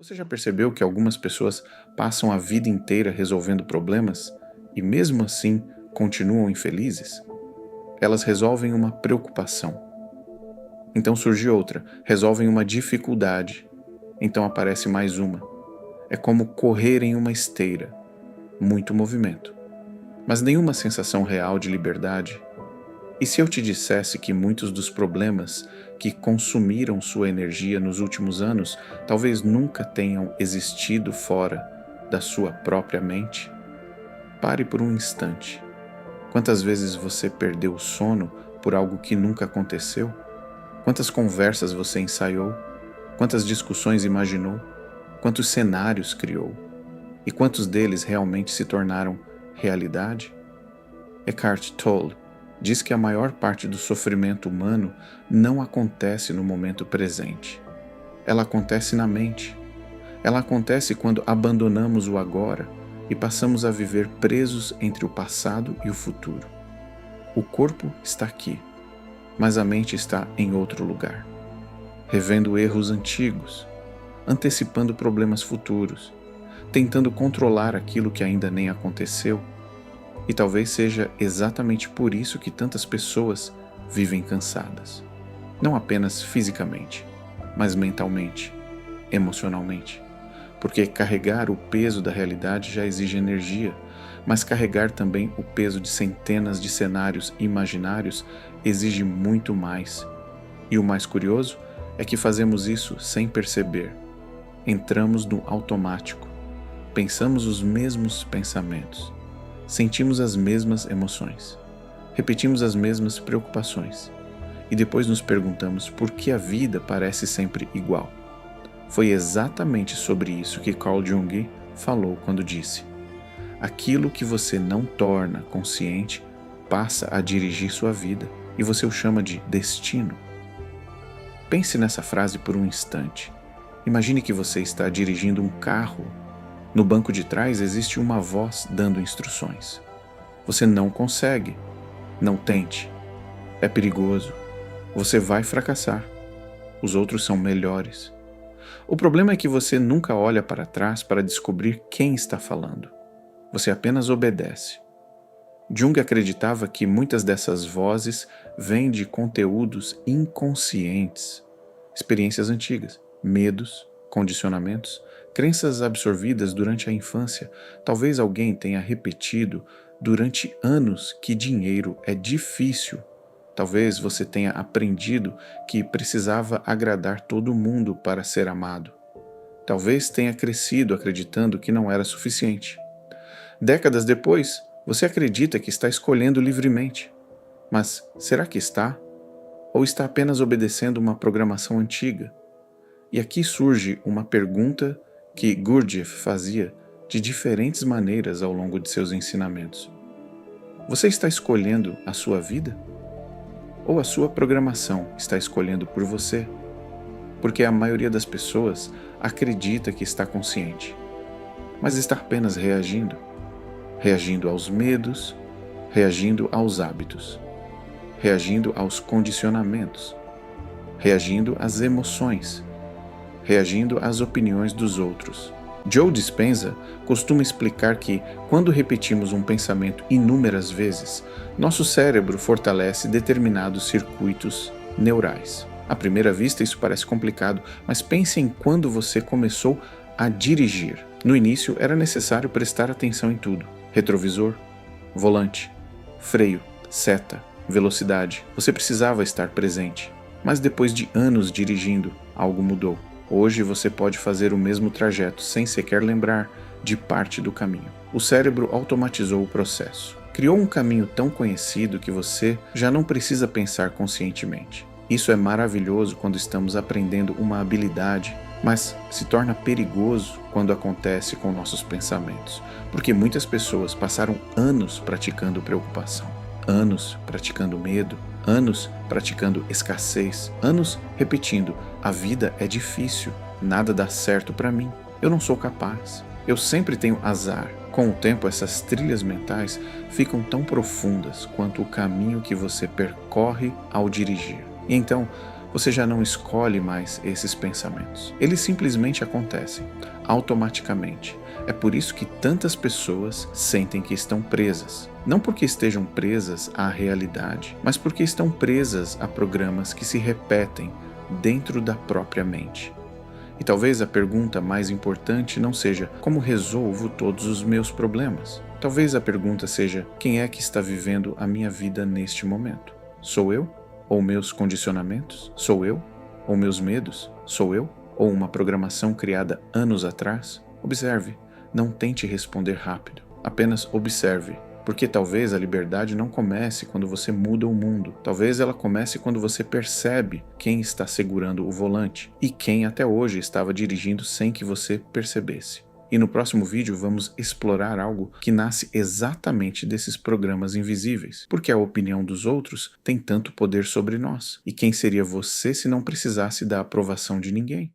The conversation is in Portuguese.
Você já percebeu que algumas pessoas passam a vida inteira resolvendo problemas e mesmo assim continuam infelizes? Elas resolvem uma preocupação, então surge outra, resolvem uma dificuldade, então aparece mais uma. É como correr em uma esteira, muito movimento, mas nenhuma sensação real de liberdade. E se eu te dissesse que muitos dos problemas que consumiram sua energia nos últimos anos talvez nunca tenham existido fora da sua própria mente? Pare por um instante. Quantas vezes você perdeu o sono por algo que nunca aconteceu? Quantas conversas você ensaiou? Quantas discussões imaginou? Quantos cenários criou? E quantos deles realmente se tornaram realidade? Eckhart Tolle diz que a maior parte do sofrimento humano não acontece no momento presente. Ela acontece na mente. Ela acontece quando abandonamos o agora e passamos a viver presos entre o passado e o futuro. O corpo está aqui, mas a mente está em outro lugar, revendo erros antigos, antecipando problemas futuros, tentando controlar aquilo que ainda nem aconteceu. E talvez seja exatamente por isso que tantas pessoas vivem cansadas. Não apenas fisicamente, mas mentalmente, emocionalmente. Porque carregar o peso da realidade já exige energia, mas carregar também o peso de centenas de cenários imaginários exige muito mais. E o mais curioso é que fazemos isso sem perceber. Entramos no automático, pensamos os mesmos pensamentos. Sentimos as mesmas emoções, repetimos as mesmas preocupações e depois nos perguntamos por que a vida parece sempre igual. Foi exatamente sobre isso que Carl Jung falou quando disse: aquilo que você não torna consciente passa a dirigir sua vida e você o chama de destino. Pense nessa frase por um instante. Imagine que você está dirigindo um carro. No banco de trás existe uma voz dando instruções. Você não consegue. Não tente. É perigoso. Você vai fracassar. Os outros são melhores. O problema é que você nunca olha para trás para descobrir quem está falando. Você apenas obedece. Jung acreditava que muitas dessas vozes vêm de conteúdos inconscientes, experiências antigas, medos, condicionamentos, crenças absorvidas durante a infância. Talvez alguém tenha repetido durante anos que dinheiro é difícil. Talvez você tenha aprendido que precisava agradar todo mundo para ser amado. Talvez tenha crescido acreditando que não era suficiente. Décadas depois, você acredita que está escolhendo livremente. Mas será que está? Ou está apenas obedecendo uma programação antiga? E aqui surge uma pergunta que Gurdjieff fazia de diferentes maneiras ao longo de seus ensinamentos. Você está escolhendo a sua vida? Ou a sua programação está escolhendo por você? Porque a maioria das pessoas acredita que está consciente, mas está apenas reagindo. Reagindo aos medos, reagindo aos hábitos, reagindo aos condicionamentos, reagindo às emoções, reagindo às opiniões dos outros. Joe Dispenza costuma explicar que, quando repetimos um pensamento inúmeras vezes, nosso cérebro fortalece determinados circuitos neurais. À primeira vista isso parece complicado, mas pense em quando você começou a dirigir. No início era necessário prestar atenção em tudo: retrovisor, volante, freio, seta, velocidade. Você precisava estar presente. Mas depois de anos dirigindo, algo mudou. Hoje você pode fazer o mesmo trajeto sem sequer lembrar de parte do caminho. O cérebro automatizou o processo. Criou um caminho tão conhecido que você já não precisa pensar conscientemente. Isso é maravilhoso quando estamos aprendendo uma habilidade, mas se torna perigoso quando acontece com nossos pensamentos, porque muitas pessoas passaram anos praticando preocupação, anos praticando medo, anos praticando escassez, anos repetindo: a vida é difícil, nada dá certo para mim, eu não sou capaz, eu sempre tenho azar. Com o tempo, essas trilhas mentais ficam tão profundas quanto o caminho que você percorre ao dirigir. E então, Você já não escolhe mais esses pensamentos. Eles simplesmente acontecem, automaticamente. É por isso que tantas pessoas sentem que estão presas. Não porque estejam presas à realidade, mas porque estão presas a programas que se repetem dentro da própria mente. E talvez a pergunta mais importante não seja como resolvo todos os meus problemas. Talvez a pergunta seja quem é que está vivendo a minha vida neste momento? Sou eu? Ou meus condicionamentos? Sou eu? Ou meus medos? Sou eu? Ou uma programação criada anos atrás? Observe, não tente responder rápido, apenas observe. Porque talvez a liberdade não comece quando você muda o mundo. Talvez ela comece quando você percebe quem está segurando o volante e quem até hoje estava dirigindo sem que você percebesse. E no próximo vídeo vamos explorar algo que nasce exatamente desses programas invisíveis, porque a opinião dos outros tem tanto poder sobre nós. E quem seria você se não precisasse da aprovação de ninguém?